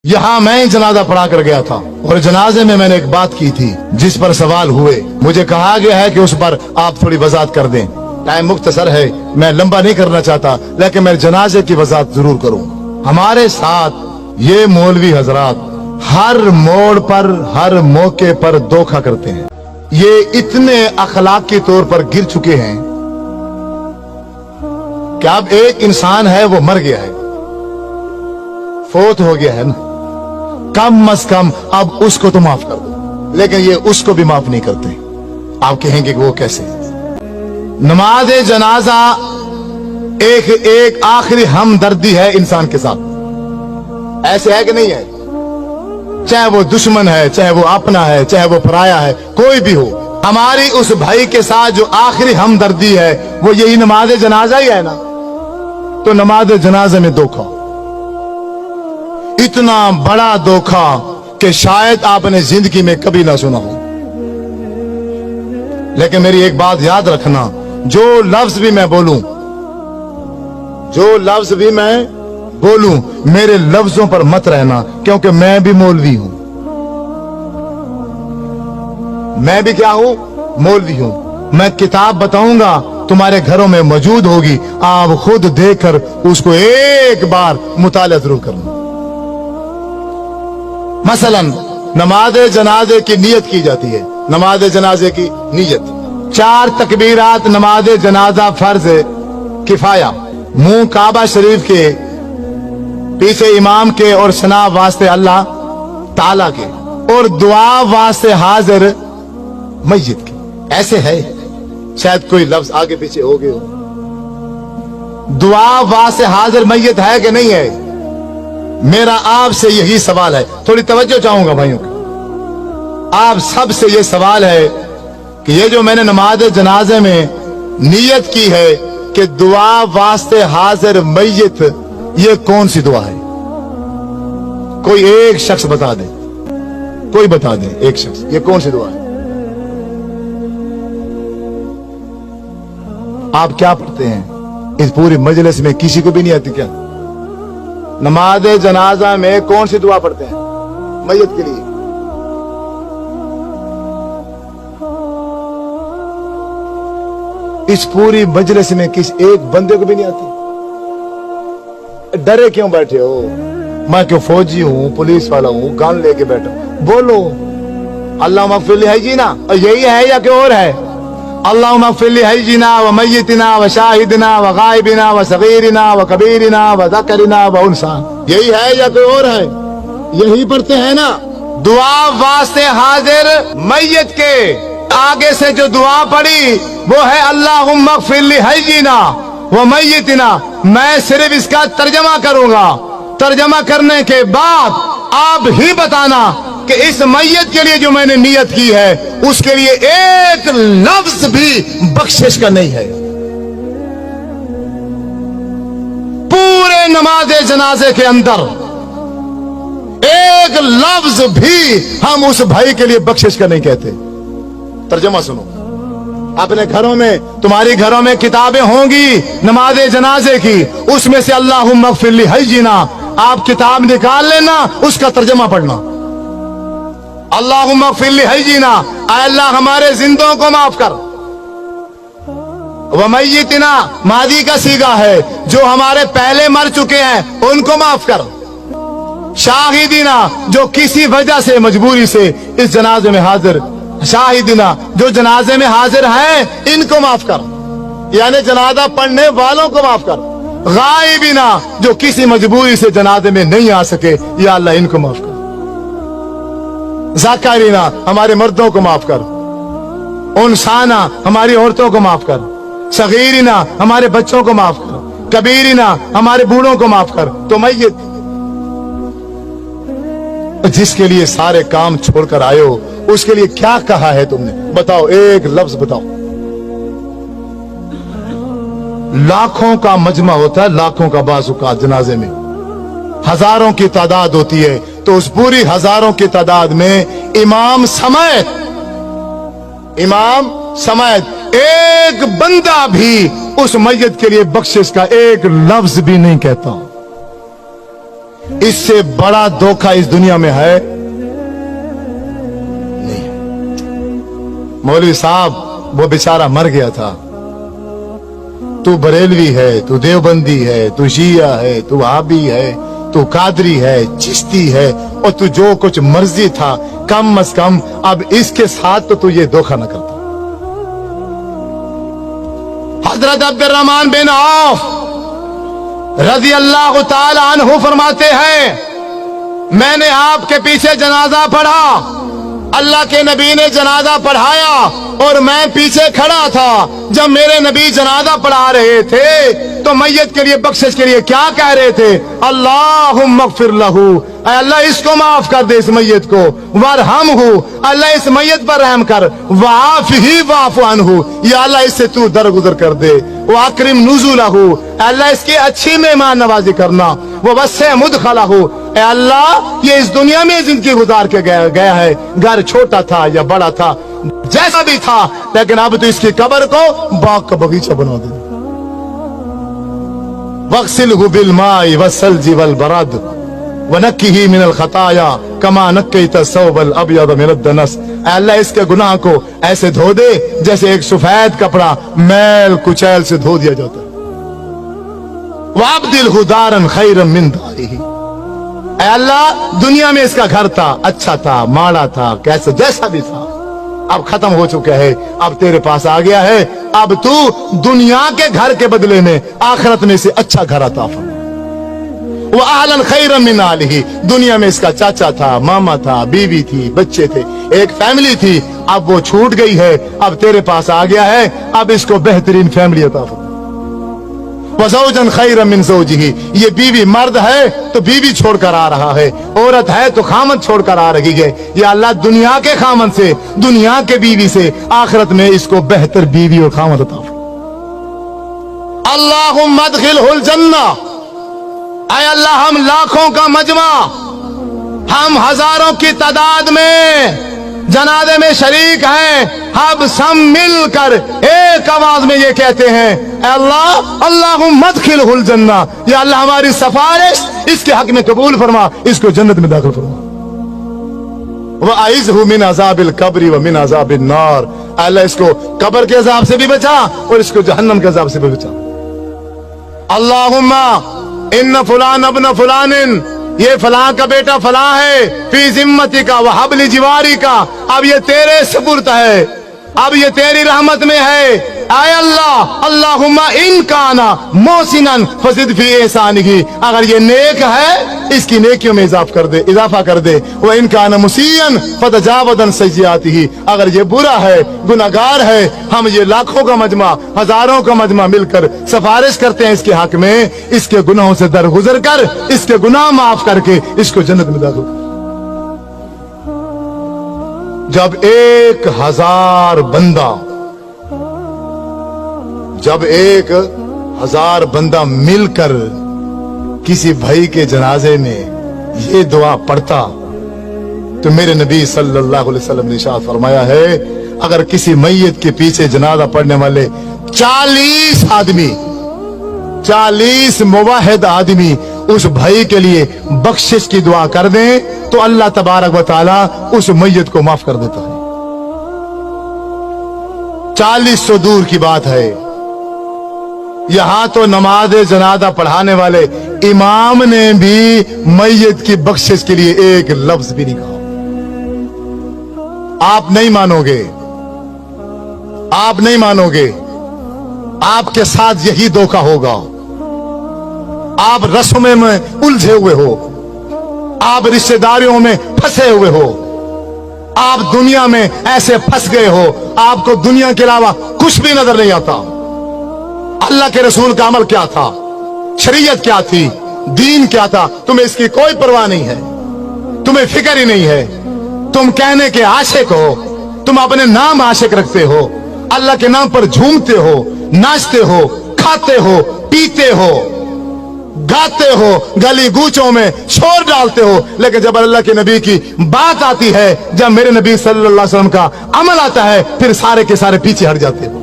यहाँ मैं जनाजा पढ़ा कर गया था और जनाजे में मैंने एक बात की थी जिस पर सवाल हुए। मुझे कहा गया है कि उस पर आप थोड़ी वजाहत कर दें। टाइम मुख्तसर है, मैं लंबा नहीं करना चाहता, लेकिन मैं जनाजे की वजाहत जरूर करूँ। हमारे साथ ये मौलवी हजरात हर मोड़ पर, हर मौके पर धोखा करते हैं। ये इतने अखलाकी तौर पर गिर चुके हैं कि अब एक इंसान है वो मर गया है, फोत हो गया है ना, कम अज कम अब उसको तो माफ कर दो, लेकिन ये उसको भी माफ नहीं करते। आप कहेंगे कि वो कैसे? नमाज जनाजा एक आखिरी हमदर्दी है इंसान के साथ, ऐसे है कि नहीं है? चाहे वो दुश्मन है, चाहे वो अपना है, चाहे वो पराया है, कोई भी हो, हमारी उस भाई के साथ जो आखिरी हमदर्दी है वो यही नमाज जनाजा ही है ना। तो नमाज जनाजे में धोखा, इतना बड़ा धोखा कि शायद आपने जिंदगी में कभी ना सुना हो। लेकिन मेरी एक बात याद रखना, जो लफ्ज भी मैं बोलूं, जो लफ्ज भी मैं बोलूं, मेरे लफ्जों पर मत रहना, क्योंकि मैं भी मौलवी हूं। मैं भी क्या हूं? मौलवी हूं। मैं किताब बताऊंगा, तुम्हारे घरों में मौजूद होगी, आप खुद देखकर उसको एक बार मुताला जरूर करना। मसलन नमाज जनाजे की नियत की जाती है, नमाज जनाजे की नियत, 4 तकबीरात नमाज जनाजा फर्ज किफाया, मुंह काबा शरीफ के, पीछे इमाम के और सना वास्ते अल्लाह ताला के, और दुआ वास्ते हाजिर मस्जिद के। ऐसे है, शायद कोई लफ्ज आगे पीछे हो गए हो। दुआ वास्ते हाजिर मस्जिद है कि नहीं है? मेरा आपसे यही सवाल है, थोड़ी तवज्जो चाहूंगा भाइयों की। आप सबसे ये सवाल है कि ये जो मैंने नमाज जनाजे में नियत की है कि दुआ वास्ते हाजिर मय्यत, ये कौन सी दुआ है? कोई एक शख्स बता दे, कोई बता दे, एक शख्स, ये कौन सी दुआ है? आप क्या पढ़ते हैं? इस पूरी मजलिस में किसी को भी नहीं आती क्या? नमाज जनाजा में कौन सी दुआ पढ़ते हैं मय्यत के लिए? इस पूरी मजलिस में किसी एक बंदे को भी नहीं आती। डरे क्यों बैठे हो? मैं क्यों फौजी हूं, पुलिस वाला हूं, गन लेके बैठा? बोलो अल्लाह मगफिर है जी ना, यही है या कोई और है? अल्लाह मगफिर है जी ना, व मय्यतिना व शाहिदना व गायबिना व सगीरिना व कबीरिना व ज़करिना व उनसा, यही है या कोई और है? यही पढ़ते हैं ना। दुआ वास्ते हाजिर मय्यत के आगे से जो दुआ पड़ी वो है अल्लाहुम्मा मगफिर लिहय्यिना व मय्यतिना। मैं सिर्फ इसका तर्जमा करूंगा, तर्जमा करने के बाद आप ही बताना कि इस मय्यत के लिए जो मैंने नियत की है उसके लिए एक लफ्ज भी बख्शिश का नहीं है। पूरे नमाज जनाजे के अंदर एक लफ्ज भी हम उस भाई के लिए बख्शिश का नहीं कहते। तर्जमा सुनो, अपने घरों में, तुम्हारी घरों में किताबें होंगी नमाज जनाजे की, उसमें से अल्लाहुम्मा मगफिर लिहय्यिना आप किताब निकाल लेना, उसका तर्जमा पढ़ना। अल्लाहुम्मा मगफिर लिहय्यिना, ऐ अल्लाह हमारे जिंदों को माफ कर। व मय्यतिना मादी का सीगा है, जो हमारे पहले मर चुके हैं उनको माफ कर। शाहिदीना जो किसी वजह से मजबूरी से इस जनाजे में हाजिर, शाहिदीना जो जनाजे में हाजिर हैं इनको माफ कर, यानी जनाजा पढ़ने वालों को माफ कर। गायबीना जो किसी मजबूरी से जनाजे में नहीं आ सके, या अल्लाह इनको माफ कर। ज़करीना हमारे मर्दों को माफ कर। उनसाना हमारी औरतों को माफ कर। सगीरिना हमारे बच्चों को माफ कर। कबीरिना हमारे बूढ़ों को माफ कर। तो मय्यत जिसके लिए सारे काम छोड़कर आए हो उसके लिए क्या कहा है तुमने? बताओ, एक लफ्ज बताओ। लाखों का मजमा होता है, लाखों का बाज़-ओ-क़ात जनाजे में हजारों की तादाद होती है, तो उस पूरी हजारों की तादाद में इमाम समेत एक बंदा भी उस मय्यत के लिए बख्शिश का एक लफ्ज भी नहीं कहता। इससे बड़ा धोखा इस दुनिया में है नहीं। मौलवी साहब वो बेचारा मर गया था। तू बरेलवी है, तू देवबंदी है, तू शिया है, तू वहाबी है, तू कादरी है, चिश्ती है, और तू जो कुछ मर्जी था, कम अज कम अब इसके साथ तो तू ये धोखा न करता। हजरत अब्दुर्रहमान बिन औफ रजी अल्लाह ताला अन्हु फरमाते हैं, मैंने आपके पीछे जनाजा पढ़ा, अल्लाह के नबी ने जनाजा पढ़ाया और मैं पीछे खड़ा था। जब मेरे नबी जनाजा पढ़ा रहे थे तो मैयत के लिए बख्शिश के लिए क्या कह रहे थे? अल्लाहुम्मा अग़फ़िर लहू, अल्लाह इसको माफ कर दे, इस मैयत को, वरहमहू, अल्लाह इस मैयत पर रहम कर, वाफ़िही वाफ़ु अन्हु, या अल्लाह इससे तू दरगुजर कर दे, वाकरिम नुज़ुलहू, अल्लाह इसकी अच्छी मेहमान नवाजी करना, ववस्सिअ मुदखलहू, अल्लाह ये इस दुनिया में जिंदगी गुजार के गया है, घर छोटा था या बड़ा था, जैसा भी था, लेकिन अब तो इसकी कब्र को बाग का बगीचा बना दे। वग़सिलहु बिलमाई वस्सल्जी वलबरद वनक्किही मिनल खताया कमा नक्कैता सौबल अबयद मिनद दनस, अल्लाह इसके गुनाह को ऐसे धो दे जैसे एक सफेद कपड़ा मैल कुचैल से धो दिया जाता है। वअब्दिलहु दारन खैरन मिन दारिही, अल्लाह दुनिया में इसका घर था, अच्छा था, माड़ा था, कैसे जैसा भी था, अब खत्म हो चुका है, अब तेरे पास आ गया है, अब तू दुनिया के घर के बदले में आखिरत में से अच्छा घर अता फरमा। वो आहलन खैरन मिन आलिही, दुनिया में इसका चाचा था, मामा था, बीवी थी, बच्चे थे, एक फैमिली थी, अब वो छूट गई है, अब तेरे पास आ गया है, अब इसको बेहतरीन फैमिली अता फरमा। वज़ौजन खैरन मिन ज़ौजिही, ये बीवी मर्द है तो बीवी छोड़कर आ रहा है, औरत है तो खामद छोड़कर आ रही है, या अल्लाह दुनिया के खामद से, दुनिया के बीवी से आखिरत में इसको बेहतर बीवी और खामद अता फरमा। अल्लाहुम्मा अदखिलहुल जन्ना, ऐ अल्लाह हम लाखों का मजमा, हम हजारों की तादाद में जनाजे में शरीक हैं, हम सब मिलकर एक आवाज में ये कहते हैं, अल्लाह अल्लाहुम्मा अदखिलहुल जन्ना, या अल्लाह हमारी सिफारिश इसके हक में कबूल फरमा, इसको जन्नत में दाखिल फरमा। वअइज़हु मिन अज़ाबिल कब्रि व मिन अज़ाबिन नार, अल्लाह इसको कब्र के अज़ाब से भी बचा और इसको जहन्नम के अज़ाब से भी बचा। अल्लाहुम्मा इन्न फुलान अब्न फुलानिन, ये फलां का बेटा फलां है, फी जिम्मती का व हब्ल जिवारी का, अब ये तेरे सुपुर्द है, अब ये तेरी रहमत में है। आय अल्लाह अल्लाहुम्मा इन काना मोहसिनन फज़िद फी एहसानिही, अगर ये नेक है इसकी नेकियों में इजाफा कर दे, वो इन काना मुसीअन फतजावज़न सय्यिआतिही, अगर ये बुरा है, गुनाहगार है, हम ये लाखों का मजमा, हजारों का मजमा मिलकर सिफारिश करते हैं इसके हक में, इसके गुनाहों से दरगुजर कर, इसके गुनाह माफ करके इसको जन्नत में दाखिल कर। जब 1000 बंदा, जब 1000 बंदा मिलकर किसी भाई के जनाजे में ये दुआ पढ़ता, तो मेरे नबी सल्लल्लाहु अलैहि वसल्लम ने इरशाद फरमाया है, अगर किसी मैयत के पीछे जनाजा पढ़ने वाले 40 आदमी, 40 मुवाहिद आदमी उस भाई के लिए बख्शिश की दुआ कर दें, तो अल्लाह तबारक व तआला उस मैयत को माफ कर देता है। 40 तो दूर की बात है, यहां तो नमाज जनाजा पढ़ाने वाले इमाम ने भी मैयत की बख्शिश के लिए एक लफ्ज भी नहीं कहा। आप नहीं मानोगे, आप नहीं मानोगे, आपके साथ यही धोखा होगा। आप रस्मों में उलझे हुए हो, आप रिश्तेदारियों में फंसे हुए हो, आप दुनिया में ऐसे फंस गए हो, आपको दुनिया के अलावा कुछ भी नजर नहीं आता। अल्लाह के रसूल का अमल क्या था, शरीयत क्या थी, दीन क्या था, तुम्हें इसकी कोई परवाह नहीं है, तुम्हें फिक्र ही नहीं है। तुम कहने के आशिक हो, तुम अपने नाम आशिक रखते हो, अल्लाह के नाम पर झूमते हो, नाचते हो, खाते हो, पीते हो, गाते हो, गली गूचों में शोर डालते हो, लेकिन जब अल्लाह के नबी की बात आती है, जब मेरे नबी सल्लल्लाहु अलैहि वसल्लम का अमल आता है, फिर सारे के सारे पीछे हट जाते हो।